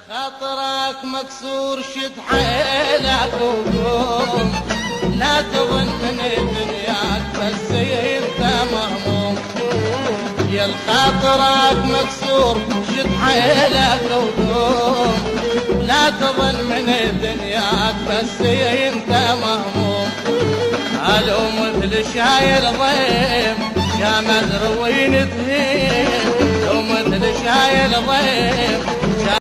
خاطرك مكسور شد حيلك وقوم، لا تظن من دنياك بس انت مهموم. يا خاطرك مكسور شد حيلك وقوم، لا تظن من دنياك بس انت مهموم. قالوا مثل شايل ضيم يا مدروين تهين، لو مثل شايل ضيم